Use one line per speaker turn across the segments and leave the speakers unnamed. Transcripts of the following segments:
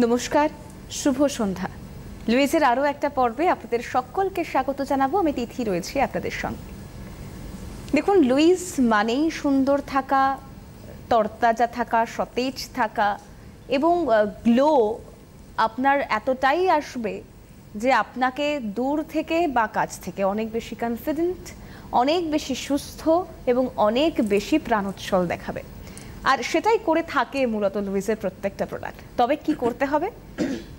নমস্কার, শুভ সন্ধ্যা। লুইসের আরও একটা পর্বে আপনাদের সকলকে স্বাগত জানাবো। আমি তিথি রয়েছি আপনাদের সঙ্গে। দেখুন, লুইস মানেই সুন্দর থাকা, তরতাজা থাকা, সতেজ থাকা এবং গ্লো আপনার এতটাই আসবে যে আপনাকে দূর থেকে বা কাছ থেকে অনেক বেশি কনফিডেন্ট, অনেক বেশি সুস্থ এবং অনেক বেশি প্রাণোচ্ছল দেখাবে। আর সেটাই করে থাকে মূলত লুইসের প্রত্যেকটা প্রোডাক্ট। তবে কি করতে হবে?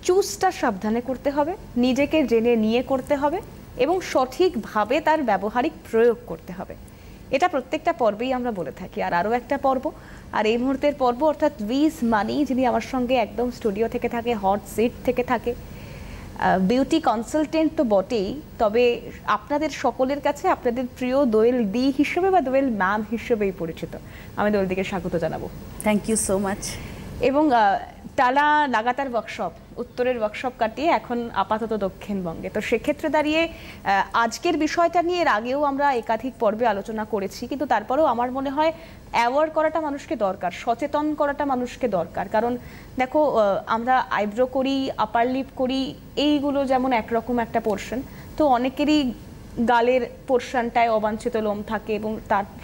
চুজটা সাবধানে করতে হবে, নিজেকে জেনে নিয়ে করতে হবে এবং সঠিকভাবে তার ব্যবহারিক প্রয়োগ করতে হবে। এটা প্রত্যেকটা পর্বেই আমরা বলে থাকি। আর আরও একটা পর্ব, আর এই মুহূর্তের পর্ব, অর্থাৎ লুইস মানি, যিনি আমার সঙ্গে একদম স্টুডিও থেকে থাকে, হট সিট থেকে থাকে, বিউটি কনসালটেন্ট তো বটেই, তবে আপনাদের সকলের কাছে আপনাদের প্রিয় দোয়েল দি হিসেবে বা দোয়েল ম্যাম হিসেবেই পরিচিত। আমি দোয়েল দিকে স্বাগত জানাবো।
Thank you so much.
এবং টানা লাগাতার ওয়ার্কশপ, উত্তরের ওয়ার্কশপ কাটিয়ে এখন আপাতত দক্ষিণবঙ্গে। তো সেক্ষেত্রে দাঁড়িয়ে আজকের বিষয়টা নিয়ে এর আগেও আমরা একাধিক পর্বে আলোচনা করেছি, কিন্তু তারপরেও আমার মনে হয় অ্যাওয়ার্ড করাটা মানুষকে দরকার, সচেতন করাটা মানুষকে দরকার। কারণ দেখো, আমরা আইব্রো করি, আপার লিপ করি, এইগুলো যেমন একরকম একটা পোর্শন, তো অনেকেরই গালের পোর্শনটায় অবাঞ্ছিত লোম থাকে এবং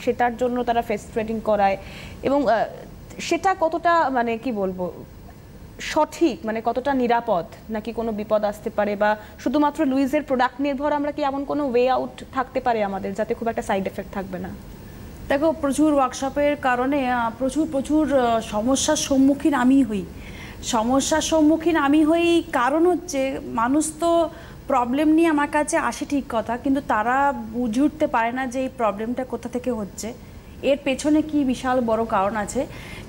সেটার জন্য তারা ফেস থ্রেডিং করায়। এবং সেটা কতটা মানে কি বলবো সঠিক, মানে কতটা নিরাপদ, নাকি কোনো বিপদ আসতে পারে, বা শুধুমাত্র লুইসের প্রোডাক্ট নির্ভর আমরা কি এমন কোনো ওয়ে আউট থাকতে পারে আমাদের যাতে খুব একটা সাইড এফেক্ট থাকবে না?
দেখো, প্রচুর ওয়ার্কশপের কারণে প্রচুর সমস্যার সম্মুখীন আমি হই। কারণ হচ্ছে, মানুষ তো প্রবলেম নিয়ে আমার কাছে আসে ঠিক কথা, কিন্তু তারা বুঝে উঠতে পারে না যে এই প্রবলেমটা কোথা থেকে হচ্ছে, এর পেছনে কি বিশাল বড় কারণ আছে।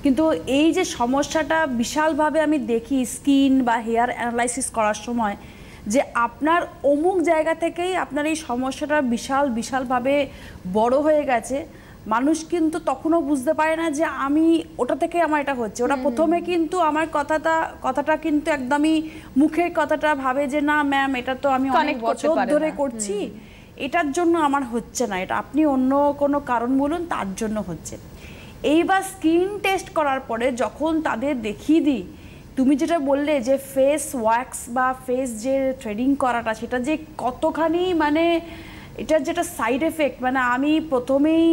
কিন্তু এই যে সমস্যাটা বিশালভাবে আমি দেখি স্কিন বা হেয়ার অ্যানালাইসিস করার সময়, যে আপনার অমুক জায়গা থেকেই আপনার এই সমস্যাটা বিশালভাবে বড় হয়ে গেছে। মানুষ কিন্তু তখনও বুঝতে পারে না যে আমি ওটা থেকে আমার এটা হচ্ছে। ওরা প্রথমে কিন্তু আমার কথাটা কিন্তু একদমই মুখের কথাটা ভাবে যে না ম্যাম, এটা তো আমি অনেক বছর ধরে করছি, এটার জন্য আমার হচ্ছে না, এটা আপনি অন্য কোনো কারণ বলুন, তার জন্য হচ্ছে। এইবার স্কিন টেস্ট করার পরে যখন তাদের দেখিয়ে দিই, তুমি যেটা বললে যে ফেস ওয়্যাক্স বা ফেস যে থ্রেডিং করাটা, সেটা যে কতখানি মানে এটার যেটা সাইড এফেক্ট, মানে আমি প্রথমেই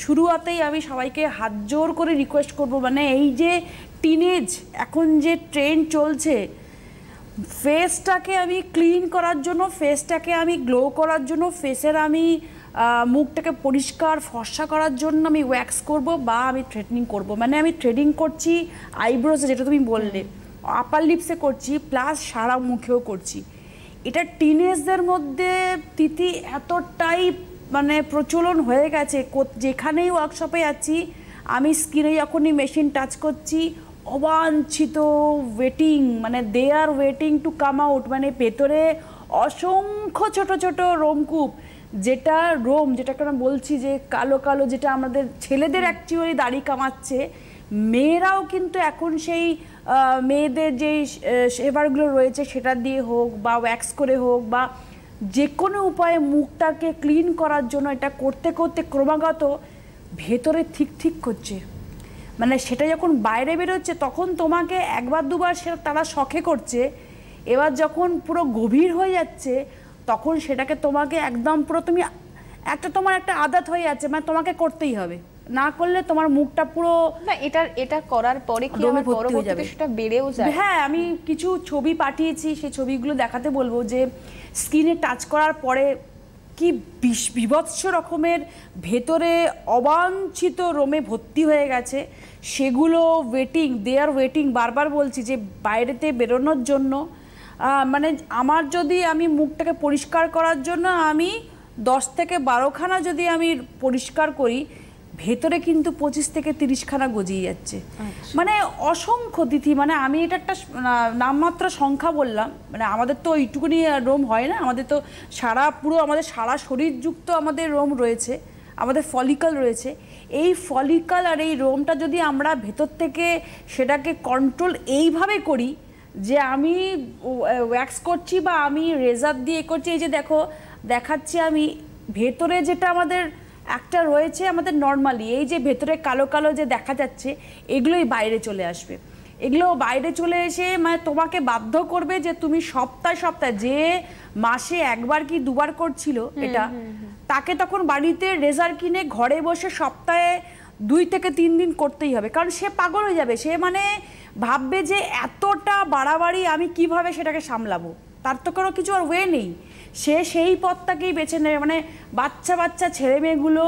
শুরুতেই আমি সবাইকে হাত জোর করে রিকোয়েস্ট করব, মানে এই যে টিনেজ এখন যে ট্রেন্ড চলছে, ফেসটাকে আমি ক্লিন করার জন্য, ফেসটাকে আমি গ্লো করার জন্য, ফেসের আমি মুখটাকে পরিষ্কার ফর্সা করার জন্য আমি ওয়্যাক্স করব বা আমি থ্রেডনিং করব। মানে আমি থ্রেডিং করছি আইব্রোসে, যেটা তুমি বললে, আপার লিপসে করছি, প্লাস সারা মুখেও করছি। এটা টিনেজদের মধ্যে তিথি এতটাই মানে প্রচলন হয়ে গেছে, যেখানেই ওয়ার্কশপে যাচ্ছি আমি স্কিনে যখনই মেশিন টাচ করছি, অবাঞ্ছিত ওয়েটিং, মানে they are waiting to come out, মানে ভেতরে অসংখ্য ছোট ছোট রোমকূপ, যেটাকে আমরা বলছি যে কালো কালো, যেটা আমাদের ছেলেদের অ্যাকচুয়ালি দাড়ি কামাচ্ছে, মেয়েরাও কিন্তু এখন সেই মেয়েদের যেই শেভারগুলো রয়েছে সেটা দিয়ে হোক বা ওয়্যাক্স করে হোক বা যে কোনো উপায়ে মুখটাকে ক্লিন করার জন্য এটা করতে করতে ক্রমাগত ভেতরে ঠিক করছে। মানে সেটা যখন বাইরে বেরোচ্ছে তখন তোমাকে একবার দুবার সেটা তারা শখে করছে, এবার যখন পুরো গভীর হয়ে যাচ্ছে তখন সেটাকে তোমাকে একদম পুরো তুমি তোমার একটা আদত হয়ে যাচ্ছে, মানে তোমাকে করতেই হবে, না করলে তোমার মুখটা পুরো
না, এটা করার পরে কি আমার পরবর্তীতে সেটা বেড়েও যায়?
হ্যাঁ, আমি কিছু ছবি পাঠিয়েছি, সেই ছবিগুলো দেখাতে বলবো, যে স্কিনে টাচ করার পরে কি বিভৎস রকমের ভেতরে অবাঞ্ছিত রোমে ভর্তি হয়ে গেছে, সেগুলো দে আর ওয়েটিং, বারবার বলছি যে বাইরেতে বেরোনোর জন্য। মানে আমি মুখটাকে পরিষ্কার করার জন্য আমি 10 থেকে 12খানা যদি আমি পরিষ্কার করি, ভেতরে কিন্তু 25 থেকে 30খানা গজিয়ে যাচ্ছে। মানে অসংখ্য তিথি, মানে আমি এটা একটা নামমাত্র সংখ্যা বললাম, মানে আমাদের তো এইটুকুনি রোম হয় না, আমাদের তো আমাদের সারা শরীরযুক্ত আমাদের রোম রয়েছে, আমাদের ফলিকল রয়েছে। এই ফলিকল আর এই রোমটা যদি আমরা ভেতর থেকে সেটাকে কন্ট্রোল এইভাবে করি যে আমি ওয়্যাক্স করছি বা আমি রেজার দিয়ে করছি, এই যে দেখাচ্ছি আমি ভেতরে যেটা আমাদের একটা রয়েছে আমাদের নর্মালি, এই যে ভেতরে কালো কালো যে দেখা যাচ্ছে, এগুলোই বাইরে চলে আসবে। এগুলো বাইরে চলে এসে মানে তোমাকে বাধ্য করবে যে তুমি সপ্তাহে সপ্তাহে, যে মাসে একবার কি দুবার করছিল এটা, তাকে তখন বাড়িতে রেজার কিনে ঘরে বসে সপ্তাহে 2 থেকে 3 দিন করতেই হবে, কারণ সে পাগল হয়ে যাবে। সে মানে ভাববে যে এতটা বাড়াবাড়ি আমি কিভাবে সেটাকে সামলাবো, তার তো কোনো কিছু আর ওয়ে নেই। সে সেই পথটাকেই বেছে নেবে। মানে বাচ্চা বাচ্চা ছেলে মেয়েগুলো,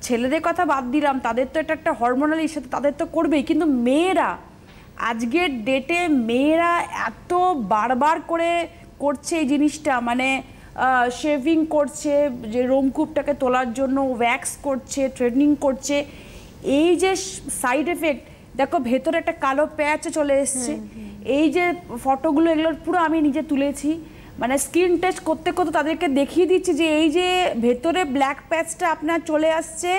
ছেলেদের কথা বাদ দিলাম, তাদের তো এটা একটা হরমোনাল ইস্যু, তাদের তো করবেই, কিন্তু মেয়েরা আজকের ডেটে মেয়েরা এত বারবার করে করছে এই জিনিসটা, মানে শেভিং করছে, যে রোমকূপটাকে তোলার জন্য ওয়্যাক্স করছে, ট্রেনিং করছে। এই যে সাইড এফেক্ট, দেখো ভেতরে একটা কালো প্যাচ চলে এসছে। এই যে ফটোগুলো, এগুলোর পুরো আমি নিজে তুলেছি, মানে স্ক্রিন টেস্ট করতে করতে তাদেরকে দেখিয়ে দিচ্ছি যে এই যে ভেতরে ব্ল্যাক প্যাচটা আপনার চলে আসছে,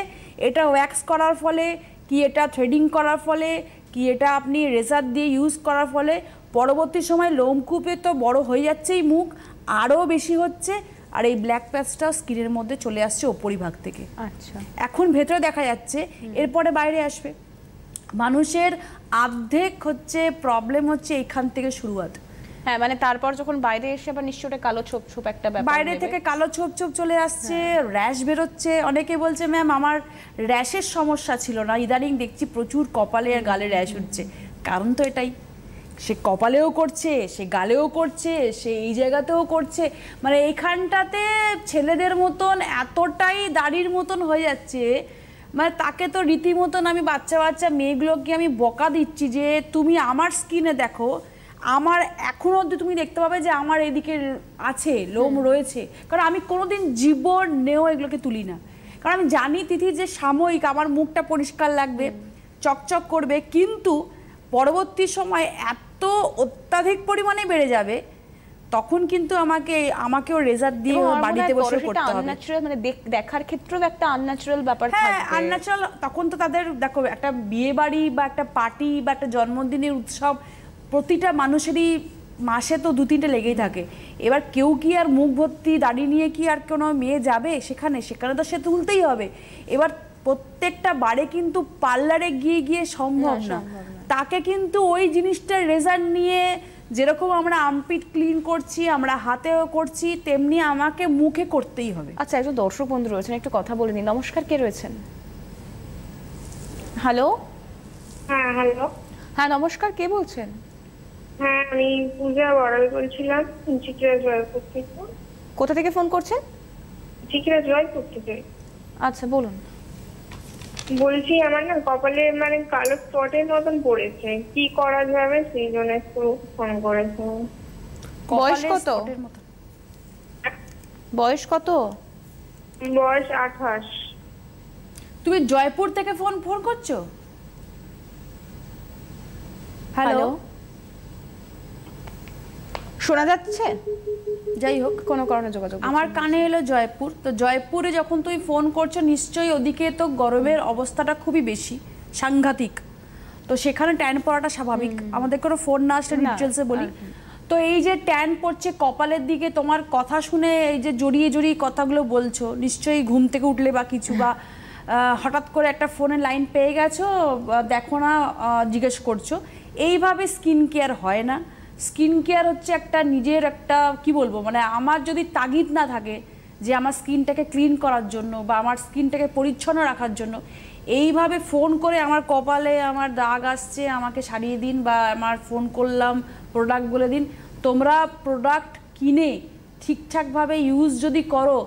এটা ওয়্যাক্স করার ফলে কি, এটা থ্রেডিং করার ফলে কি, এটা আপনি রেজার দিয়ে ইউজ করার ফলে পরবর্তী সময় লোমকূপে তো বড় হয়ে যাচ্ছেই, মুখ আরও বেশি হচ্ছে, আর এই ব্ল্যাক প্যাচটা স্কিনের মধ্যে চলে আসছে ওপরিভাগ থেকে।
আচ্ছা,
এখন ভেতরে দেখা যাচ্ছে, এরপরে বাইরে আসবে। মানুষের অর্ধেক হচ্ছে প্রবলেম হচ্ছে এখান থেকে শুরুয়াত।
হ্যাঁ, মানে তারপর যখন বাইরে এসে আবার নিশ্চয়ই কালো ছোপ ছোপ একটা ব্যাপার,
বাইরে থেকে কালো ছোপ ছোপ চলে আসছে, র্যাশ বেরোচ্ছে। অনেকে বলছে ম্যাম আমার র্যাশের সমস্যা ছিল না, ইদানিং দেখছি প্রচুর কপালে আর গালে র্যাশ উঠছে। কারণ তো এটাই, সে কপালেও করছে, সে গালেও করছে, সে এই জায়গাতেও করছে, মানে এইখানটাতে ছেলেদের মতন এতটাই দাড়ির মতন হয়ে যাচ্ছে, মানে তাকে তো রীতিমতন আমি বাচ্চা বাচ্চা মেয়েগুলোকে আমি বকা দিচ্ছি যে তুমি আমার স্কিনে দেখো, আমার এখনো অবধি তুমি দেখতে পাবে যে আমার এদিকে আছে লোম রয়েছে, কারণ আমি কোনোদিন জীবনেও এগুলোকে তুলি না, কারণ আমি জানি তিথি যে সাময়িক আমার মুখটা পরিষ্কার লাগবে, চকচক করবে, কিন্তু পরবর্তী সময় এত অত্যাধিক পরিমাণে বেড়ে যাবে, তখন কিন্তু আমাকেও রেজার দিয়ে বাড়িতে বসে করতে হবে।
আনন্যাচারাল, মানে দেখার ক্ষেত্রেও একটা আনন্যাচারাল ব্যাপার থাকবে।
হ্যাঁ, আনন্যাচারাল। তখন তো তাদের দেখো, একটা বিয়ে বাড়ি বা একটা পার্টি বা একটা জন্মদিনের উৎসব প্রতিটা মানুষেরই মাসে তো 2-3টে লেগেই থাকে। এবার কেউ কি আর মুখ ভর্তি দাড়ি নিয়ে কি আর কোনো মেয়ে যাবে সেখানে? সেখানে তো সে তুলতেই হবে। এবার প্রত্যেকটা বারে কিন্তু পার্লারে গিয়ে গিয়ে সম্ভব না, তাকে কিন্তু ওই জিনিসটা রেজার নিয়ে, যেরকম আমরা আর্মপিট ক্লিন করছি, আমরা হাতেও করছি, তেমনি আমাকে মুখে করতেই হবে।
আচ্ছা, একজন দর্শক বন্ধু রয়েছেন, একটু কথা বলে নিন। নমস্কার, কে রয়েছেন? হ্যালো।
হ্যাঁ, হ্যালো।
হ্যাঁ, নমস্কার, কে বলছেন?
হ্যাঁ, আমি পূজা বড়াল বলছিলাম, চিকিরা জয়পুর থেকে।
কোথা থেকে ফোন করছেন?
চিকিরা জয়পুর থেকে।
আচ্ছা, বলুন।
বলছি আমার না কপালে মানে কালো স্পটের মতন পড়েছে, কি করা যাবে সেই জন্য একটু ফোন করেছি।
বয়স কত? বয়স কত?
বয়স 28।
তুমি জয়পুর থেকে ফোন করছো? হ্যালো,
শোনা যাচ্ছে?
যাই হোক,
কোনো কারণে যোগাযোগ
আমার কানে এলো জয়পুর। তো জয়পুরে যখন তুমি ফোন করছো, নিশ্চয়ই ওদিকে তো গরমের অবস্থাটা খুবই বেশি, সাংঘাতিক। তো সেখানে ট্যান পড়াটা স্বাভাবিক, আমাদের কোনো ফোন না আসলে ডিটেলসে বলি। তো এই যে ট্যান পড়ছে কপালের দিকে, তোমার কথা শুনে এই যে জড়িয়ে জড়িয়ে কথাগুলো বলছো, নিশ্চয়ই ঘুম থেকে উঠলে বা কিছু, বা হঠাৎ করে একটা ফোনের লাইন পেয়ে গেছো, দেখো না, জিজ্ঞেস করছো। এইভাবে স্কিন কেয়ার হয় না। স্কিন কেয়ার হচ্ছে একটা নিজের একটা কি বলবো, মানে আমার যদি তাগিদ না থাকে যে আমার স্কিনটাকে ক্লিন করার জন্য বা আমার স্কিনটাকে পরিচ্ছন্ন রাখার জন্য, এইভাবে ফোন করে আমার কপালে আমার দাগ আসছে আমাকে সারিয়ে দিন, বা আমার ফোন করলাম প্রোডাক্ট বলে দিন। তোমরা প্রোডাক্ট কিনে ঠিকঠাকভাবে ইউজ যদি করো,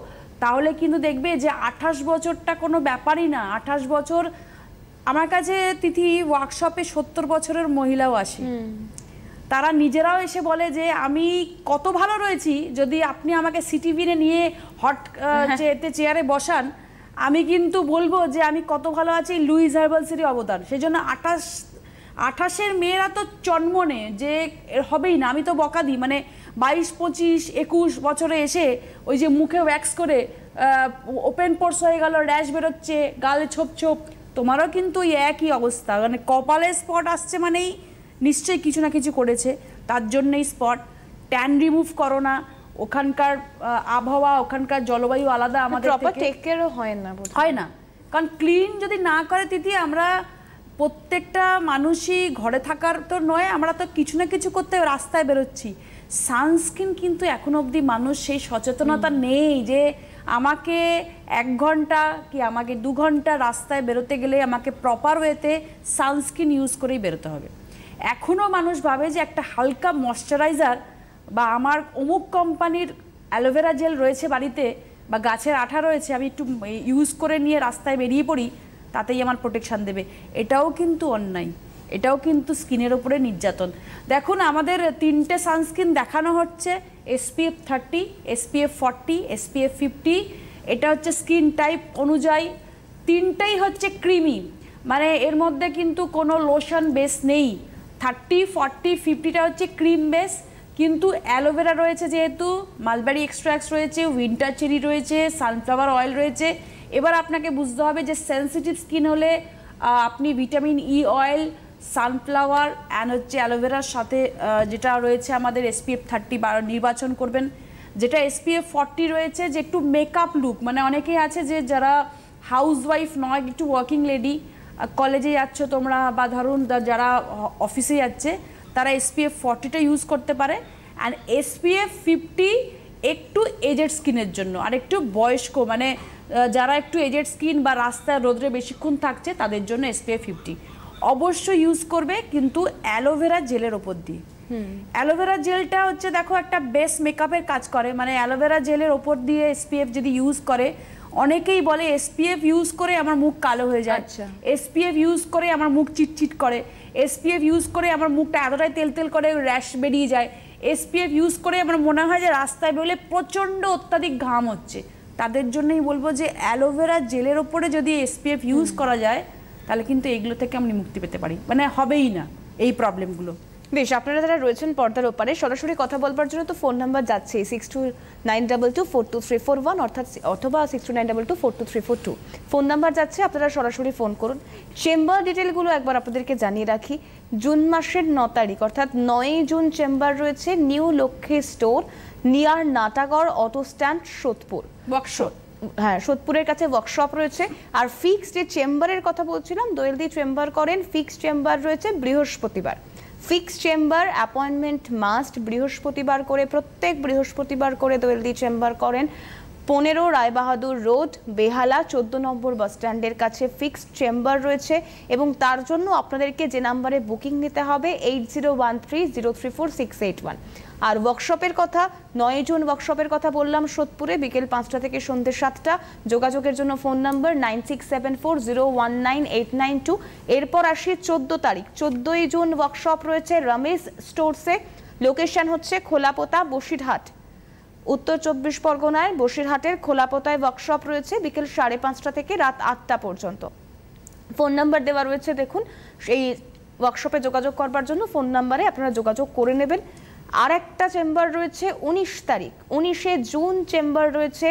তাহলে কিন্তু দেখবে যে 28 বছরটা কোনো ব্যাপারই না। 28 বছর, আমার কাছে তিথি ওয়ার্কশপে 70 বছরের মহিলাও আসে, তারা নিজেরাও এসে বলে যে আমি কত ভালো রয়েছি, যদি আপনি আমাকে সিটিভিনে নিয়ে হট চেয়ারে বসান, আমি কিন্তু বলবো যে আমি কত ভালো আছি, লুইস হার্বালসেরই অবদান। সেই জন্য 28-এর মেয়েরা তো জন্মনে যে হবেই না, আমি তো বকা দিই, মানে 22, 25, 21 বছরে এসে ওই যে মুখে ওয়্যাক্স করে ওপেন পোর্স হয়ে গেল, র্যাশ বেরোচ্ছে, গালে ছোপ ছোপ, তোমারও কিন্তু একই অবস্থা। মানে কপালে স্পট আসছে মানেই নিশ্চয়ই কিছু না কিছু করেছে, তার জন্যই স্পট। ট্যান রিমুভ করো না, ওখানকার আবহাওয়া, ওখানকার জলবায়ু আলাদা, আমাদের
প্রপার টেক কেয়ারও হয় না,
হয় না। কারণ ক্লিন যদি না করে তিথি, আমরা প্রত্যেকটা মানুষই ঘরে থাকার তো নয়, আমরা তো কিছু না কিছু করতে রাস্তায় বেরোচ্ছি। সানস্ক্রিন কিন্তু এখনো অবধি মানুষ সেই সচেতনতা নেই যে আমাকে 1 ঘন্টা কি আমাকে 2 ঘন্টা রাস্তায় বেরোতে গেলে আমাকে প্রপার ওয়েতে সানস্ক্রিন ইউজ করেই বেরোতে হবে। এখনও মানুষ ভাবে যে একটা হালকা ময়শ্চারাইজার বা আমার অমুক কোম্পানির অ্যালোভেরা জেল রয়েছে বাড়িতে বা গাছের আঠা রয়েছে, আমি একটু ইউজ করে নিয়ে রাস্তায় বেরিয়ে পড়ি, তাতেই আমার প্রোটেকশান দেবে। এটাও কিন্তু অন্যায়, এটাও কিন্তু স্কিনের ওপরে নির্যাতন। দেখুন আমাদের 3টে সানস্ক্রিন দেখানো হচ্ছে, SPF 30, SPF 40, SPF 50। এটা হচ্ছে স্কিন টাইপ অনুযায়ী, 3টেই হচ্ছে ক্রিমি, মানে এর মধ্যে কিন্তু কোনো লোশন বেস নেই। 30, 40, 50টা হচ্ছে ক্রিম বেস, কিন্তু অ্যালোভেরা রয়েছে যেহেতু, মালবেরি এক্সট্রাক্টস রয়েছে, উইন্টার চেরি রয়েছে, সানফ্লাওয়ার অয়েল রয়েছে। এবার আপনাকে বুঝতে হবে যে সেন্সিটিভ স্কিন হলে আপনি vitamin E oil, sunflower and হচ্ছে অ্যালোভেরার সাথে যেটা রয়েছে আমাদের SPF 30 নির্বাচন করবেন। যেটা SPF 40 রয়েছে যে একটু মেকআপ লুক, মানে অনেকেই আছে যে যারা হাউসওয়াইফ নয়, একটু ওয়ার্কিং লেডি, কলেজে যাচ্ছ তোমরা বা ধরুন যারা অফিসে যাচ্ছে, তারা SPF 40টা ইউজ করতে পারে। অ্যান্ড SPF 50 একটু এজেড স্কিনের জন্য, আর একটু বয়স্ক মানে যারা একটু এজেড স্কিন বা রাস্তায় রোদ্রে বেশিক্ষণ থাকছে তাদের জন্য SPF 50 অবশ্যই ইউজ করবে, কিন্তু অ্যালোভেরা জেলের ওপর দিয়ে। অ্যালোভেরা জেলটা হচ্ছে দেখো একটা বেস মেকআপের কাজ করে, মানে অ্যালোভেরা জেলের ওপর দিয়ে SPF যদি ইউজ করে, অনেকেই বলে SPF ইউজ করে আমার মুখ কালো হয়ে যায়, SPF ইউজ করে আমার মুখ চিটচিট করে, SPF ইউজ করে আমার মুখটা এতটাই তেল তেল করে র্যাশ বেরিয়ে যায়, SPF ইউজ করে আমার মনে হয় যে রাস্তায় বেরোলে প্রচণ্ড অত্যাধিক ঘাম হচ্ছে। তাদের জন্যই বলবো যে অ্যালোভেরা জেলের ওপরে যদি SPF ইউজ করা যায় তাহলে কিন্তু এগুলো থেকে আমি মুক্তি পেতে পারি, মানে হবেই না এই প্রবলেমগুলো।
বেশ, আপনারা যারা রয়েছেন পর্দার ওপারে সরাসরি কথা বলবার জন্য তো ফোন নাম্বার যাচ্ছে 6292242341 অথবা 6292242342 ফোন নাম্বার যাচ্ছে, আপনারা সরাসরি ফোন করুন। চেম্বার ডিটেলগুলো একবার আপনাদেরকে জানিয়ে রাখি। জুন মাসের 9 তারিখ অর্থাৎ 9 জুন চেম্বার রয়েছে new Lakshmi store, near Natagarh auto stand, Sodepur
workshop.
হ্যাঁ, সোদপুরের কাছে ওয়ার্কশপ রয়েছে। আর ফিক্সড যে চেম্বারের কথা বলছিলাম, দোয়েলদি চেম্বার করেন, ফিক্সড চেম্বার রয়েছে বৃহস্পতিবার। ফিক্সড চেম্বার অ্যাপয়েন্টমেন্ট মাস্ট, বৃহস্পতিবার করে, প্রত্যেক বৃহস্পতিবার করে দোয়েলদি চেম্বার করেন। 15 রায়বাহাদুর রোড, বেহালা 14 নম্বর বাস স্ট্যান্ডের কাছে ফিক্সড চেম্বার রয়েছে। এবং তার জন্য আপনাদেরকে যে নাম্বারে বুকিং নিতে হবে 8013034681। আর ওয়ার্কশপের কথা, 9 জুন ওয়ার্কশপের কথা বললাম সোদপুরে, বিকেল 5টা থেকে সন্ধ্যে 7টা। যোগাযোগের জন্য ফোন নাম্বার 9674019892। এরপর আসি 14 তারিখ, 14ই জুন ওয়ার্কশপ রয়েছে রমেশ স্টোরসে। লোকেশন হচ্ছে খোলাপোতা, বসিরহাট, উত্তর 24 পরগনায় বসিরহাটের খোলাপোতায় ওয়ার্কশপ রয়েছে, বিকেল 5:30 থেকে রাত 8টা পর্যন্ত। ফোন নাম্বার দেওয়া রয়েছে, দেখুন সেই ওয়ার্কশপে যোগাযোগ করবার জন্য ফোন নাম্বারে আপনারা যোগাযোগ করে নেবেন। আর একটা চেম্বার রয়েছে 19 তারিখ, 19শে জুন চেম্বার রয়েছে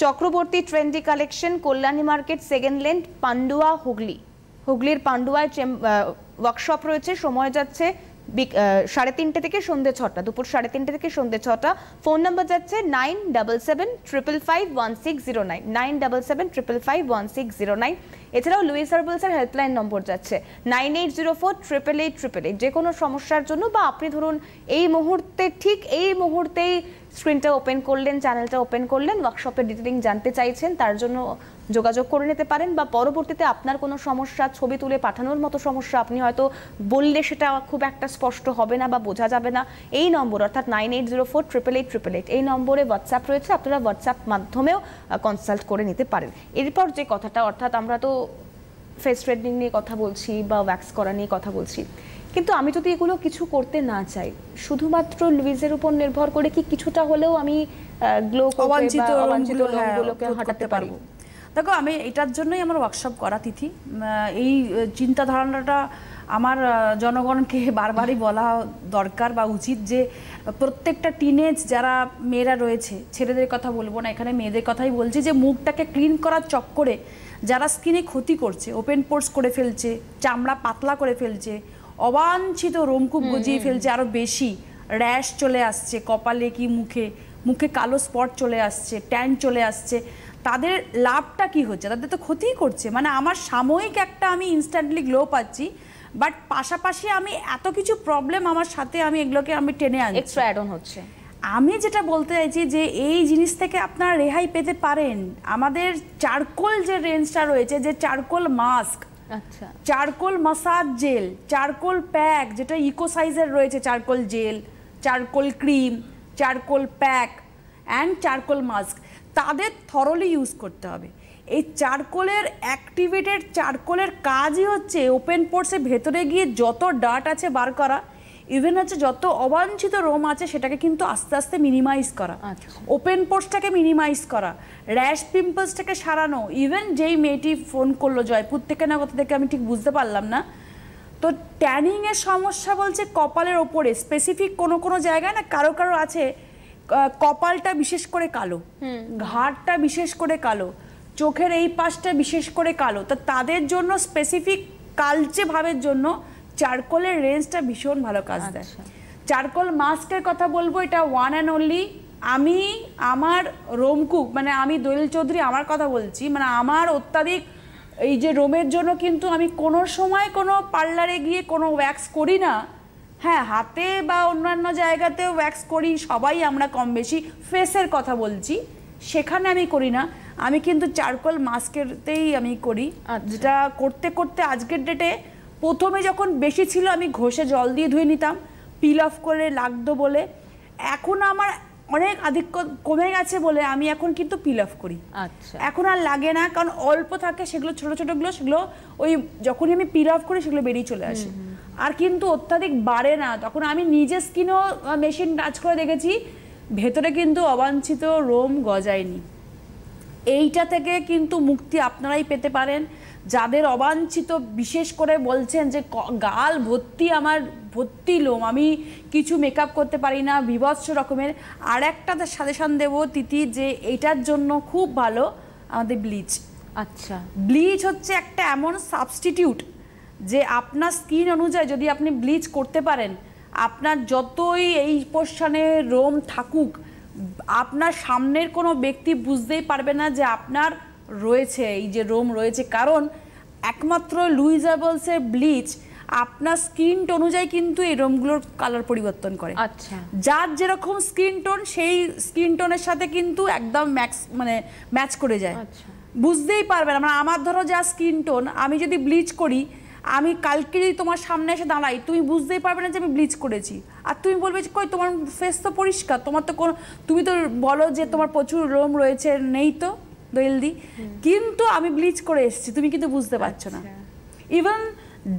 Chakraborty trendy collection, Kalyani market, second lane, Pandua, Hooghly. হুগলির পান্ডুয়ায় ওয়ার্কশপ রয়েছে। সময় যাচ্ছে 3:30 থেকে সন্ধ্যে 6টা, দুপুর 3:30 থেকে সন্ধ্যে 6টা। ফোন নাম্বার যাচ্ছে 9775551609, 9775551609। এছাড়াও লুইস হার্বালসের হেল্পলাইন নম্বর যাচ্ছে 9804888888। যে কোনো সমস্যার জন্য বা আপনি ধরুন এই মুহূর্তে, ঠিক এই মুহূর্তেই স্ক্রিনটা ওপেন করলেন, চ্যানেলটা ওপেন করলেন, ওয়ার্কশপের ডিটেলিং জানতে চাইছেন, তার জন্য যোগাযোগ করে নিতে পারেন। বা পরবর্তীতে আপনার কোনো সমস্যা, ছবি তুলে পাঠানোর মতো সমস্যা, আপনি হয়তো বললে সেটা খুব একটা স্পষ্ট হবে না বা বোঝা যাবে না, এই নম্বর অর্থাৎ 9804888888 এই নম্বরে হোয়াটসঅ্যাপ রয়েছে, আপনারা হোয়াটসঅ্যাপ মাধ্যমেও কনসাল্ট করে নিতে পারেন। এরপর যে কথাটা, অর্থাৎ আমরা তো ফেস স্ট্রেটনিং নিয়ে কথা বলছি বা ওয়্যাক্স করা নিয়ে কথা বলছি, কিন্তু আমি যদি এগুলো কিছু করতে না চাই, শুধুমাত্র লুইজের উপর নির্ভর করে কি কিছুটা হলেও আমি গ্লো
অবাঞ্ছিত
রোগগুলোকে হটাতে পারবো?
দেখো, আমি এটার জন্যই আমার ওয়ার্কশপ করা তিথি। এই চিন্তাধারণাটা আমার জনগণকে বারবারই বলা দরকার বা উচিত যে প্রত্যেকটা টিনেজ যারা মেয়েরা রয়েছে, ছেলেদের কথা বলবো না, এখানে মেয়েদের কথাই বলছি, যে মুখটাকে ক্লিন করার চক্করে যারা স্কিনে ক্ষতি করছে, ওপেন পোর্স করে ফেলছে, চামড়া পাতলা করে ফেলছে, অবাঞ্ছিত রোমকূপ গজিয়ে ফেলছে, আরও বেশি র্যাশ চলে আসছে কপালে কি মুখে, মুখে কালো স্পট চলে আসছে, ট্যান চলে আসছে, তাদের লাভটা কি হচ্ছে? তাদের তো ক্ষতিই করছে। মানে আমার সাময়িক একটা আমি ইনস্ট্যান্টলি গ্লো পাচ্ছি, বাট পাশাপাশি আমি এত কিছু প্রবলেম আমার সাথে আমি এগুলোকে আমি টেনে আনছি,
এক্সট্রা অ্যাড অন হচ্ছে।
আমি যেটা বলতে চাইছি যে এই জিনিস থেকে আপনারা রেহাই পেতে পারেন। আমাদের চারকোল যে রেঞ্জটা রয়েছে, যে চারকোল মাস্ক,
আচ্ছা,
charcoal massage gel, charcoal pack যেটা ইকো সাইজের রয়েছে, charcoal gel, charcoal cream, charcoal pack and charcoal mask, তাদের থরলি ইউজ করতে হবে। এই চারকোলের অ্যাক্টিভেটেড চারকোলের কাজই হচ্ছে ওপেন পোর্সের ভেতরে গিয়ে যত ডার্ট আছে বার করা, ইভেন হচ্ছে যত অবাঞ্ছিত রোম আছে সেটাকে কিন্তু আস্তে আস্তে মিনিমাইজ করা, ওপেন পোর্সটাকে মিনিমাইজ করা, র্যাশ পিম্পলসটাকে সারানো। ইভেন যেই মেয়েটি ফোন করলো জয়পুর থেকে না কোথা থেকে আমি ঠিক বুঝতে পারলাম না, তো ট্যানিংয়ের সমস্যা বলছে কপালের ওপরে স্পেসিফিক কোনো কোনো জায়গায় না কারো কারো আছে কপালটা বিশেষ করে কালো, ঘাড়টা বিশেষ করে কালো, চোখের এই পাশটা বিশেষ করে কালো, তো তাদের জন্য স্পেসিফিক কালচে ভাবের জন্য চারকোলের রেঞ্জটা ভীষণ ভালো কাজ দেয়। চারকোল মাস্কের কথা বলবো, এটা ওয়ান অ্যান্ড অনলি। আমি আমার রোমকুক মানে আমি দোয়েল চৌধুরী আমার কথা বলছি, মানে আমার অত্যাধিক এই যে রোমের জন্য কিন্তু আমি কোনো সময় কোনো পার্লারে গিয়ে কোনো ওয়্যাক্স করি না। হ্যাঁ, হাতে বা অন্যান্য জায়গাতেও ওয়্যাক্স করি, সবাই আমরা কম বেশি, ফেসের কথা বলছি সেখানে আমি করি না, আমি কিন্তু চারকোল মাস্কেরতেই আমি করি। যেটা করতে করতে আজকের ডেটে প্রথমে যখন বেশি ছিল আমি ঘষে জল দিয়ে ধুয়ে নিতাম, পিল অফ করে লাগতো বলে, এখন আমার অনেক আধিক্য কমে গেছে বলে আমি এখন কিন্তু পিল অফ করি।
আচ্ছা,
এখন আর লাগে না, কারণ অল্প থাকে সেগুলো, ছোট ছোটগুলো সেগুলো ওই যখনই আমি পিল অফ করি সেগুলো বেরিয়ে চলে আসে, আর কিন্তু অত্যাধিক বাড়ে না। তখন আমি নিজে স্কিনও মেশিন টাচ করে দেখেছি, ভেতরে কিন্তু অবাঞ্ছিত রোম গজায়নি। এইটা থেকে কিন্তু মুক্তি আপনারাই পেতে পারেন। যাদের অবাঞ্ছিত, বিশেষ করে বলছেন যে গাল ভর্তি, আমার ভর্তি লোম, আমি কিছু মেকআপ করতে পারি না, বিভৎস রকমের, আর একটা সাজেশন দেবো তিথি, যে এইটার জন্য খুব ভালো আমাদের ব্লিচ।
আচ্ছা,
ব্লিচ হচ্ছে একটা এমন সাবস্টিটিউট যে আপনার স্কিন অনুযায়ী যদি আপনি ব্লিচ করতে পারেন, আপনার যতই এই পোর্শনে রোম থাকুক, আপনার সামনের কোনো ব্যক্তি বুঝতেই পারবে না যে আপনার রয়েছে এই যে রোম রয়েছে, কারণ একমাত্র লুইজাবলসের ব্লিচ আপনার স্কিন টোন অনুযায়ী কিন্তু এই রোমগুলোর কালার পরিবর্তন করে।
আচ্ছা,
যার যেরকম স্কিন টোন সেই স্কিন টোনের সাথে কিন্তু একদম ম্যাচ করে যায়, বুঝতেই পারবে না। মানে আমার ধরো যা স্কিন টোন, আমি যদি ব্লিচ করি, আমি কালকে যদি তোমার সামনে এসে দাঁড়াই, তুমি বুঝতেই পারবে না যে আমি ব্লিচ করেছি, আর তুমি বলবে যে কই তোমার ফেস তো পরিষ্কার, তোমার তো কোনো, তুমি তো বলো যে তোমার প্রচুর রোম রয়েছে, নেই তো দোয়েলদি, কিন্তু আমি ব্লিচ করে এসেছি, তুমি কিন্তু বুঝতে পারছো না। ইভেন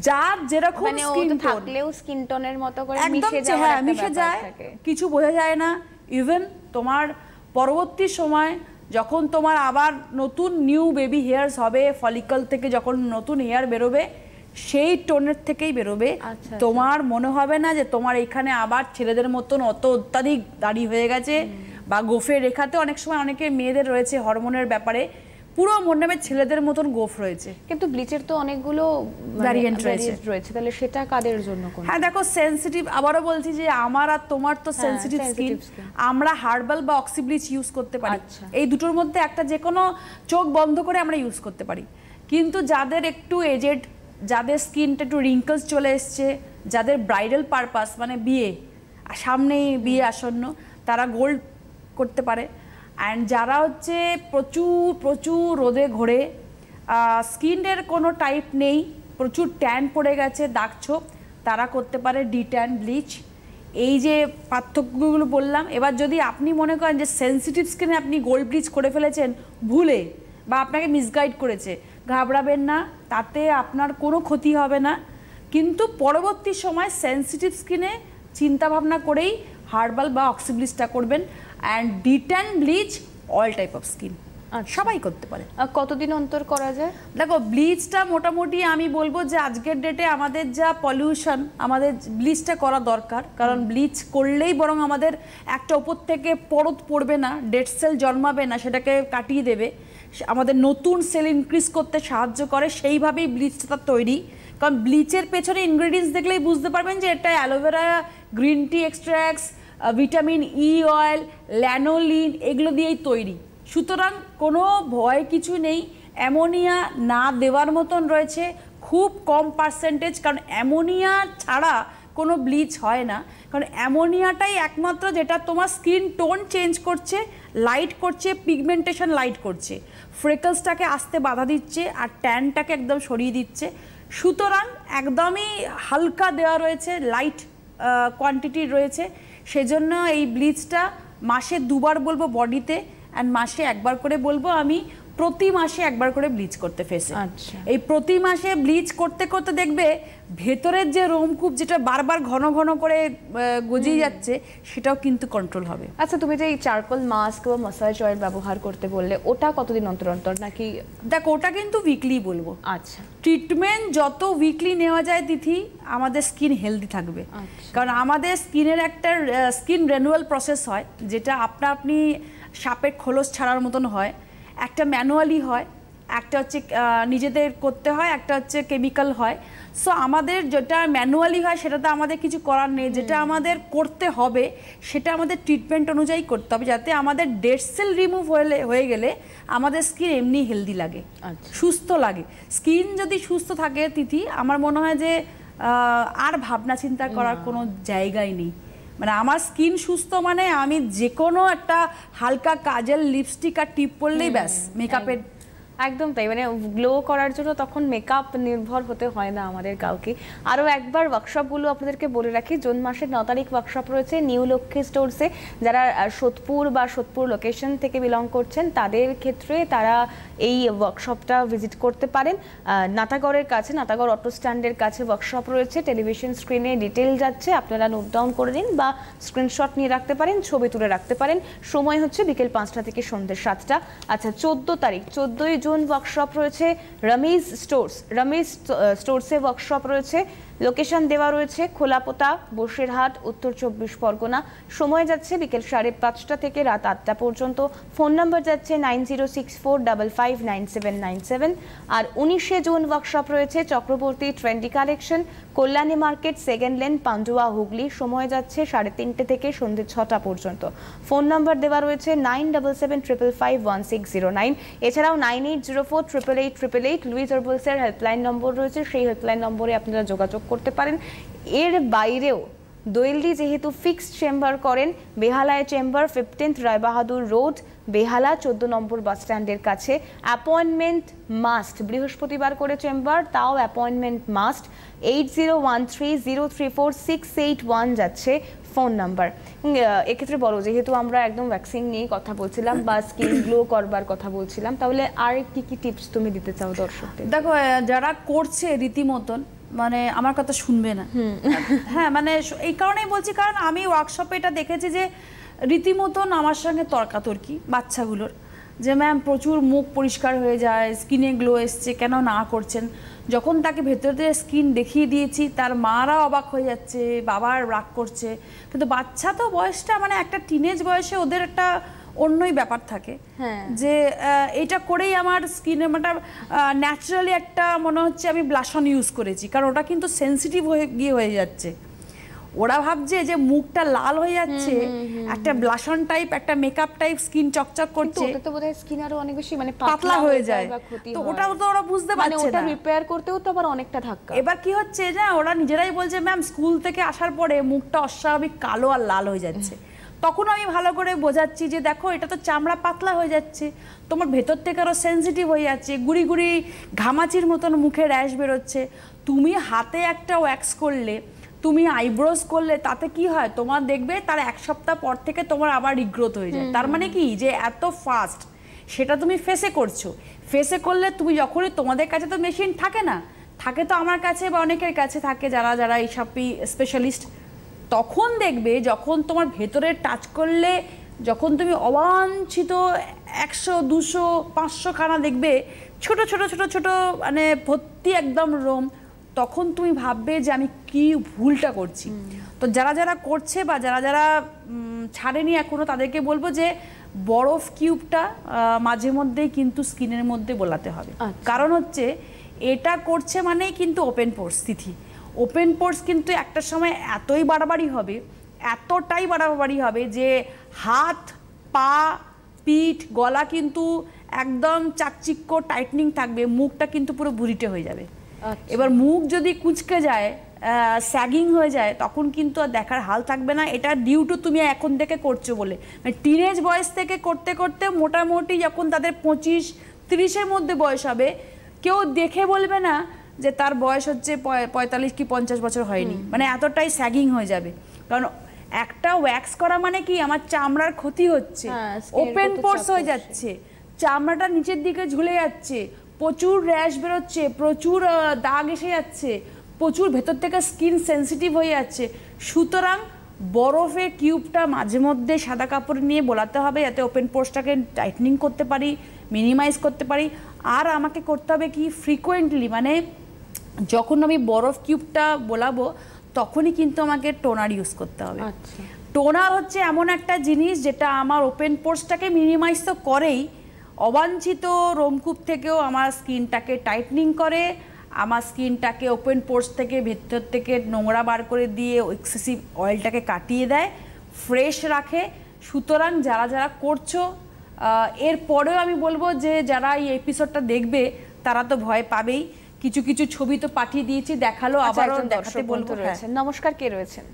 যার যেরকম স্কিন টোন
থাকলেও স্কিন টোনের মতো করে
মিশে যায়, কিছু বোঝা যায় না। ইভেন তোমার পরবর্তী সময় যখন তোমার আবার নতুন নিউ বেবি হেয়ারস হবে, ফলিকল থেকে যখন নতুন হেয়ার বেরোবে, সেই টোনের থেকেই বেরোবে। তোমার মনে হবে না যে তোমার এখানে আবার ছেলেদের মতন অত অত্যাধিক দাড়ি হয়ে গেছে, বা গোফের রেখাতে অনেক সময় অনেকে মেয়েদের রয়েছে হরমোনের ব্যাপারে, পুরো মনে হবে ছেলেদের মতন গোফ রয়েছে।
কিন্তু ব্লিচের তো অনেকগুলো
ভ্যারিয়েন্ট রয়েছে,
তাহলে সেটা কাদের জন্য?
হ্যাঁ দেখো, সেনসিটিভ, আবারও বলছি যে আমার আর তোমার তো সেনসিটিভ স্কিন, আমরা হার্বাল বা অক্সি ব্লিচ ইউজ করতে পারি, এই দুটোর মধ্যে একটা যে কোনো চোখ বন্ধ করে আমরা ইউজ করতে পারি। কিন্তু যাদের একটু এজেড, যাদের স্কিনটা একটু রিঙ্কলস চলে এসছে, যাদের ব্রাইডাল পারপাস মানে বিয়ে সামনেই, বিয়ে আসন্ন, তারা গোল্ড করতে পারে। অ্যান্ড যারা হচ্ছে প্রচুর প্রচুর রোদে ঘোরে, স্কিনের কোনো টাইপ নেই, প্রচুর ট্যান পড়ে গেছে, দাগ ছোপ, তারা করতে পারে ডি-ট্যান ব্লিচ। এই যে পার্থক্যগুলো বললাম। এবার যদি আপনি মনে করেন যে সেনসিটিভ স্কিনে আপনি গোল্ড ব্লিচ করে ফেলেছেন ভুলে, বা আপনাকে মিসগাইড করেছে, ঘাবড়াবেন না, তাতে আপনার কোনো ক্ষতি হবে না। কিন্তু পরবর্তী সময় সেনসিটিভ স্কিনে চিন্তাভাবনা করেই হার্বাল বা অক্সি ব্লিচটা করবেন। And D-tan bleach all type of skin সবাই করতে পারে।
কতদিন অন্তর করা যায়?
দেখো, ব্লিচটা মোটামুটি আমি বলবো যে আজকের ডেটে আমাদের যা পলিউশন, আমাদের ব্লিচটা করা দরকার, কারণ ব্লিচ করলেই বরং আমাদের একটা ওপর থেকে পরত পড়বে না, ডেড সেল জন্মাবে না, সেটাকে কাটিয়ে দেবে, আমাদের নতুন সেল ইনক্রিজ করতে সাহায্য করে, সেইভাবেই ব্লিচটা তৈরি। কারণ ব্লিচের পেছনে ইনগ্রেডিয়েন্টস দেখলেই বুঝতে পারবেন যে এটা aloe vera, green tea extracts, vitamin E oil, lanolin, এগুলো দিয়েই তৈরি। সুতরাং কোনো ভয় কিছু নেই, অ্যামোনিয়া না দেওয়ার মতন রয়েছে, খুব কম পার্সেন্টেজ, কারণ অ্যামোনিয়া ছাড়া কোনো ব্লিচ হয় না, কারণ অ্যামোনিয়াটাই একমাত্র যেটা তোমার স্কিন টোন চেঞ্জ করছে, লাইট করছে, পিগমেন্টেশন লাইট করছে, ফ্রেকলসটাকে আসতে বাধা দিচ্ছে আর ট্যানটাকে একদম সরিয়ে দিচ্ছে। সুতরাং একদমই হালকা দেওয়া রয়েছে, লাইট কোয়ান্টিটি রয়েছে, সেজন্য এই ব্লিচটা মাসে 2 বার বলবো বডিতে, অ্যান্ড মাসে 1 বার করে বলবো আমি প্রতি মাসে 1 বার করে ব্লিচ করতে ফেসে।
আচ্ছা,
এই প্রতি মাসে ব্লিচ করতে করতে দেখবে ভেতরের যে রোমকূপ যেটা বারবার ঘন ঘন করে গজিয়ে যাচ্ছে সেটাও কিন্তু কন্ট্রোল হবে।
আচ্ছা, তুমি যে এই চারকোল মাস্ক বা মাসাজ অয়েল ব্যবহার করতে বললে, ওটা কতদিন অন্তর অন্তর নাকি?
দেখ, ওটা কিন্তু উইকলি বলবো।
আচ্ছা,
ট্রিটমেন্ট যত উইকলি নেওয়া যায় তিথি, আমাদের স্কিন হেলদি থাকবে। কারণ আমাদের স্কিনের একটা স্কিন রেনুয়াল প্রসেস হয়, যেটা আপনি সাপের খোলস ছাড়ার মতন হয়, একটা ম্যানুয়ালি হয়, একটা হচ্ছে নিজেদের করতে হয়, একটা হচ্ছে কেমিক্যাল হয়। সো আমাদের যেটা ম্যানুয়ালি হয় সেটাতে আমাদের কিছু করার নেই, যেটা আমাদের করতে হবে সেটা আমাদের ট্রিটমেন্ট অনুযায়ী করতে হবে, যাতে আমাদের ডেড সেল রিমুভ হয়ে গেলে আমাদের স্কিন এমনি হেলদি লাগে, সুস্থ লাগে। স্কিন যদি সুস্থ থাকে তিথি, আমার মনে হয় যে আর ভাবনা চিন্তা করার কোনো জায়গাই নেই। মানে আমার স্কিন সুস্থ মানে আমি যে কোনো একটা হালকা কাজেল, লিপস্টিক আর টিপ পরলেই ব্যাস মেকআপের
একদম তাই। মানে গ্লো করার জন্য তখন মেকআপ নির্ভর হতে হয় না আমাদের কাউকে। আরও একবার ওয়ার্কশপগুলো আপনাদেরকে বলে রাখি, জুন মাসের 9 তারিখ ওয়ার্কশপ রয়েছে নিউ লক্ষ্মী স্টোরসে। যারা সোদপুর বা সোদপুর লোকেশন থেকে বিলং করছেন তাদের ক্ষেত্রে তারা এই ওয়ার্কশপটা ভিজিট করতে পারেন। নাটাগড়ের কাছে, নাটাগড় অটো স্ট্যান্ডের কাছে ওয়ার্কশপ রয়েছে। টেলিভিশন স্ক্রিনে ডিটেল যাচ্ছে, আপনারা নোট ডাউন করে নিন বা স্ক্রিনশট নিয়ে রাখতে পারেন, ছবি তুলে রাখতে পারেন। সময় হচ্ছে বিকেল 5টা থেকে সন্ধ্যে 7টা। আচ্ছা, 14 তারিখ 14ই জুন ওয়ার্কশপ রয়েছে রমিজ স্টোর্স। রমিজ স্টোর্সে ওয়ার্কশপ রয়েছে, লোকেশন দেওয়া রয়েছে খোলাপোতা, বসিরহাট, উত্তর 24 পরগনা। সময় যাচ্ছে বিকেল 5:30 থেকে রাত 8টা পর্যন্ত। ফোন নাম্বার যাচ্ছে 9064559797। আর 19শে জুন ওয়ার্কশপ রয়েছে Chakraborty trendy collection, Kalyani market, second lane, Pandua, Hooghly. সময় যাচ্ছে 3:30 থেকে সন্ধ্যে 6টা পর্যন্ত। ফোন নাম্বার দেওয়া রয়েছে 9775551609। এছাড়াও 9804888888 লুইস হার্বালসের হেল্পলাইন নম্বর রয়েছে, সেই হেল্পলাইন নম্বরে আপনারা যোগাযোগ করতে পারেন। এর বাইরেও দোয়েলদি যেহেতু ফিক্সড চেম্বার করেন, বেহালায় চেম্বার 15th রায়বাহাদুর রোড, বেহালা 14 নম্বর বাস স্ট্যান্ডের কাছে। অ্যাপয়েন্টমেন্ট মাস্ট, বৃহস্পতিবার করে চেম্বার, তাও অ্যাপয়েন্টমেন্ট মাস্ট। 8013034681 যাচ্ছে ফোন নাম্বার। এক্ষেত্রে বলো, যেহেতু আমরা একদম ভ্যাকসিন নিয়ে কথা বলছিলাম বা স্কিন গ্লো করবার কথা বলছিলাম, তাহলে আর কি কি টিপস তুমি দিতে চাও দর্শকদের?
দেখো, যারা করছে রীতিমতন মানে আমার কথা শুনবে না। হ্যাঁ, মানে এই কারণেই বলছি, কারণ আমি ওয়ার্কশপে এটা দেখেছি যে রীতিমতন আমার সঙ্গে তর্কাতর্কি বাচ্চাগুলোর, যে ম্যাম প্রচুর মুখ পরিষ্কার হয়ে যায়, স্কিনে গ্লো এসছে, কেন না করছেন। যখন তাকে ভেতর দিয়ে স্কিন দেখিয়ে দিয়েছি, তার মারা অবাক হয়ে যাচ্ছে, বাবার রাগ করছে। কিন্তু বাচ্চা তো বয়সটা মানে একটা টিনেজ বয়সে ওদের একটা অন্যই ব্যাপার থাকে, যে এটা করেই আমার স্কিনে মানে ন্যাচারালি একটা মনে হচ্ছে আমি ব্লাশন ইউজ করেছি, কারণ ওটা কিন্তু সেন্সিটিভ হয়ে যাচ্ছে। ওরা ভাবছে যে মুখটা লাল হয়ে যাচ্ছে, একটা ব্লাশন টাইপ, একটা মেকআপ টাইপ স্কিন চকচক করছে,
ওটা তো বোধহয় স্কিন আরো অনেক বেশি মানে
পাতলা হয়ে যায়। তো ওটাও তো ওরা বুঝতে পারছে না,
ওটা রিপেয়ার করতেও তো আবার অনেকটা ধাক্কা।
এবার কি হচ্ছে যে ওরা নিজেরাই বলছে ম্যাম স্কুল থেকে আসার পরে মুখটা অস্বাভাবিক কালো আর লাল হয়ে যাচ্ছে। তখন আমি ভালো করে বোঝাচ্ছি যে দেখো, এটা তো চামড়া পাতলা হয়ে যাচ্ছে, তোমার ভেতর থেকে আরো সেন্সিটিভ হয়ে যাচ্ছে, গুড়ি গুড়ি ঘামাচির মতন মুখে র্যাশ বেরোচ্ছে। তুমি হাতে একটা ওয়্যাক্স করলে, তুমি আইব্রোজ করলে, তাতে কি হয় তোমার দেখবে তার 1 সপ্তাহ পর থেকে তোমার আবার রিগ্রোথ হয়ে যায়। তার মানে কি যে এত ফাস্ট সেটা তুমি ফেসে করছো। ফেসে করলে তুমি যখনই, তোমাদের কাছে তো মেশিন থাকে না, থাকে তো আমার কাছে বা অনেকের কাছে থাকে যারা যারা এইসব স্পেশালিস্ট, তখন দেখবে যখন তোমার ভেতরে টাচ করলে, যখন তুমি অবাঞ্ছিত 100 200 500 খানা দেখবে ছোট ছোট ছোট ছোট মানে ভর্তি একদম রোম, তখন তুমি ভাববে যে আমি কি ভুলটা করছি। তো যারা যারা করছে বা যারা যারা ছাড়েনি এখনো, তাদেরকে বলবো যে বরফ কিউবটা মাঝে মধ্যেই কিন্তু স্কিনের মধ্যে বোলাতে হবে। কারণ হচ্ছে এটা করছে মানেই কিন্তু ওপেন পোর্স তিথি। ওপেন পোর্স কিন্তু একটা সময় এতই বাড়াবাড়ি হবে, এতটাই বাড়াবাড়ি হবে যে হাত পা পিঠ গলা কিন্তু একদম চাকচিক্য টাইটনিং থাকবে, মুখটা কিন্তু পুরো ভুরিটে হয়ে যাবে। এবার মুখ যদি কুঁচকে যায়, স্যাগিং হয়ে যায়, তখন কিন্তু আর দেখার হাল থাকবে না। এটা ডিউ টু তুমি এখন থেকে করছো বলে, মানে টিনেজ বয়স থেকে করতে করতে মোটামুটি যখন তাদের 25-30-এর মধ্যে বয়স হবে, কেউ দেখে বলবে না যে তার বয়স হচ্ছে 45 কি 50 বছর হয়নি, মানে এতটাই স্যাগিং হয়ে যাবে। কারণ একটা ওয়্যাক্স করা মানে কি, আমার চামড়ার ক্ষতি হচ্ছে, ওপেন পোর্স হয়ে যাচ্ছে, চামড়াটা নিচের দিকে ঝুলে যাচ্ছে, প্রচুর র্যাশ বেরোচ্ছে, প্রচুর দাগ এসে যাচ্ছে, প্রচুর ভেতর থেকে স্কিন সেন্সিটিভ হয়ে যাচ্ছে। সুতরাং বরফের কিউবটা মাঝে মধ্যে সাদা কাপড় নিয়ে বোলাতে হবে, যাতে ওপেন পোর্সটাকে টাইটনিং করতে পারি, মিনিমাইজ করতে পারি। আর আমাকে করতে হবে কি, ফ্রিকোয়েন্টলি, মানে যখন আমি বরফ কিউবটা বোলাবো তখনই কিন্তু আমাকে টোনার ইউজ করতে হবে। টোনার হচ্ছে এমন একটা জিনিস যেটা আমার ওপেন পোর্সটাকে মিনিমাইজ তো করেই, অবাঞ্ছিত রোমকূপ থেকেও আমার স্কিনটাকে টাইটনিং করে, আমার স্কিনটাকে ওপেন পোর্স থেকে ভেতর থেকে নোংরা বার করে দিয়ে এক্সেসিভ অয়েলটাকে কাটিয়ে দেয়, ফ্রেশ রাখে। সুতরাং যারা যারা করছো, এরপরেও আমি বলবো যে যারা এই এপিসোডটা দেখবে তারা তো ভয় পাবেই। কিছু কিছু ছবি তো পাঠিয়ে দিয়েছি, দেখালো, আবারও দেখাতে বলবো।
নমস্কার, কে রয়েছেন?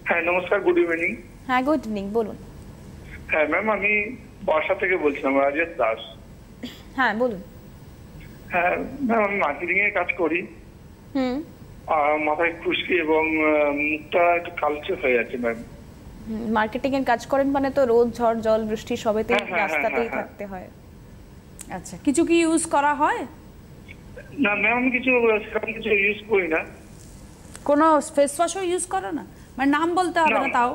হ্যাঁ নমস্কার, গুড ইভিনিং।
হ্যাঁ গুড ইভিনিং, বলুন।
হ্যাঁ ম্যাম, আমি বর্ষা থেকে বলছিলাম, রাজেশ দাস।
হ্যাঁ বলুন।
হ্যাঁ ম্যাম, আমি মার্কেটিং এর কাজ করি। মাথায় খুশকি এবং মুখটা একটু কালচে হয়ে যাচ্ছে ম্যাম।
মার্কেটিং এর কাজ করেন মানে তো রোদ ঝড় জল বৃষ্টি সবেতেই রাস্তাতেই থাকতে হয়।
আচ্ছা, কিছু কি ইউজ করা হয়?
না ম্যাম, কিছু সেরকম কিছু ইউজ করি না।
কোনো ফেস ওয়াশও ইউজ করো না? মানে নাম বলতে হবে না, তাও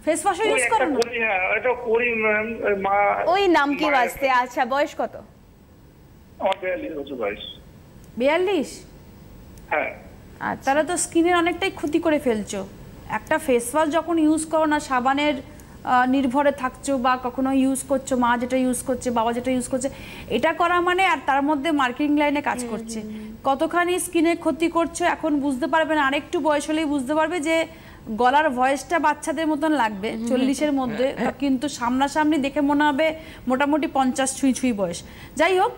ফেস ওয়াশও ইউজ করো না?
হ্যাঁ এটা করি ম্যাম।
ওই নাম কি বাজতে? আচ্ছা, বয়স কত?
আমার 42 বছর বয়স।
42?
হ্যাঁ।
আচ্ছা, তারা তো স্কিনের অনেকটাই ক্ষতি করে ফেলছো। একটা ফেস ওয়াশ যখন ইউজ করো না, সাবানের নির্ভরে থাকছো বা কখনো ইউজ করছো, মা যেটা ইউজ করছে, বাবা যেটা ইউজ করছে, এটা করা মানে, আর তার মধ্যে মার্কেটিং লাইনে কাজ করছে, কতখানি স্কিনের ক্ষতি করছো এখন বুঝতে পারবে না। আরেকটু বয়স হলেই বুঝতে পারবে যে গলার ভয়েসটা বাচ্চাদের মতন লাগবে 40-এর মধ্যে, কিন্তু সামনাসামনি দেখে মনে হবে মোটামুটি 50 ছুঁই বয়স। যাই হোক,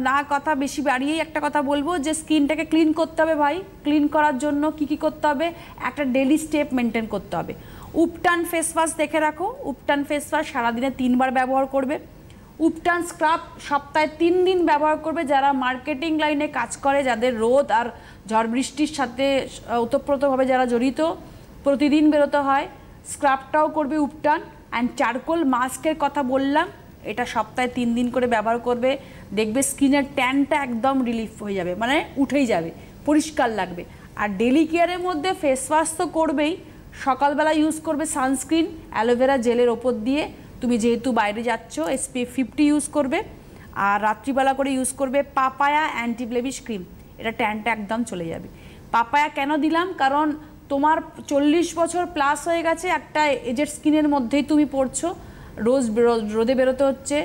না কথা বেশি বাড়িয়েই একটা কথা বলবো যে স্কিনটাকে ক্লিন করতে হবে ভাই। ক্লিন করার জন্য কি কি করতে হবে, একটা ডেলি স্টেপ মেনটেন করতে হবে। উপটান ফেস ওয়াশ দেখে রাখো, উপটান ফেস ওয়াশ সারাদিনে 3 বার ব্যবহার করবে। উপটান স্ক্রাব সপ্তাহে 3 দিন ব্যবহার করবে। যারা মার্কেটিং লাইনে কাজ করে, যাদের রোদ আর ঝড় বৃষ্টির সাথে ওতপ্রোতভাবে যারা জড়িত, প্রতিদিন বেরোতে হয়, স্ক্রাবটাও করবে উপটান। অ্যান্ড চারকোল মাস্কের কথা বললাম, এটা সপ্তাহে 3 দিন করে ব্যবহার করবে। দেখবে স্কিনের ট্যানটা একদম রিলিফ হয়ে যাবে, মানে উঠেই যাবে, পরিষ্কার লাগবে। আর ডেলি কেয়ারের মধ্যে ফেস ওয়াশ তো করবেই, সকালবেলা ইউজ করবে সানস্ক্রিন অ্যালোভেরা জেলের ওপর দিয়ে, তুমি যেহেতু বাইরে যাচ্ছ SPF 50 ইউজ করবে। আর রাত্রিবেলা করে ইউজ করবে পাপায়া অ্যান্টি ব্লেমিশ ক্রিম, এটা ট্যানটা একদম চলে যাবে। পাপায়া কেন দিলাম, কারণ তোমার 40 বছর প্লাস হয়ে গেছে, একটা এজের স্কিনের মধ্যেই তুমি পড়ছো, রোদে বেরোতে হচ্ছে,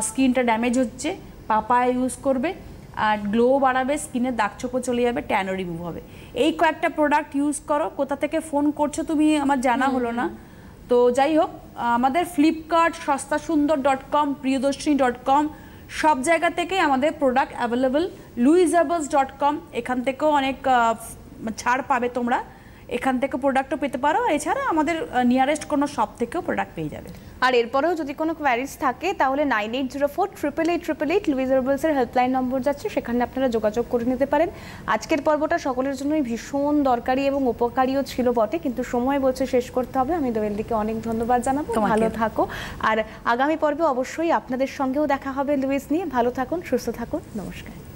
স্কিনটা ড্যামেজ হচ্ছে, পাপায়া ইউজ করবে আর গ্লো বাড়াবে, স্কিনের দাগছোপও চলে যাবে, ট্যানও রিমুভ হবে। এই কয়েকটা প্রোডাক্ট ইউজ করো। কোথা থেকে ফোন করছো তুমি আমার জানা হলো না, তো যাই হোক, আমাদের ফ্লিপকার্ট, সস্তাসুন্দর.com, প্রিয়দর্শিনী.com সব জায়গা থেকে আমাদের প্রোডাক্ট অ্যাভেলেবল। louisables.com, এখান থেকেও অনেক ছাড় পাবে তোমরা, এখান থেকে প্রোডাক্টও পেতে পারো। এছাড়া আমাদের নিয়ারেস্ট কোনো শপ থেকেও প্রোডাক্ট পেয়ে যাবে।
আর এরপরেও যদি কোনো কোয়ারিজ থাকে তাহলে 9804888888 লুইজাবেলসের হেল্পলাইন নম্বর যাচ্ছে, সেখানে আপনারা যোগাযোগ করে নিতে পারেন। আজকের পর্বটা সকলের জন্যই ভীষণ দরকারি এবং উপকারীও ছিল বটে, কিন্তু সময় বলছে শেষ করতে হবে। আমি দোয়েলদিকে অনেক ধন্যবাদ জানাবো, ভালো থাকো। আর আগামী পর্বে অবশ্যই আপনাদের সঙ্গেও দেখা হবে লুইস নিয়ে। ভালো থাকুন, সুস্থ থাকুন, নমস্কার।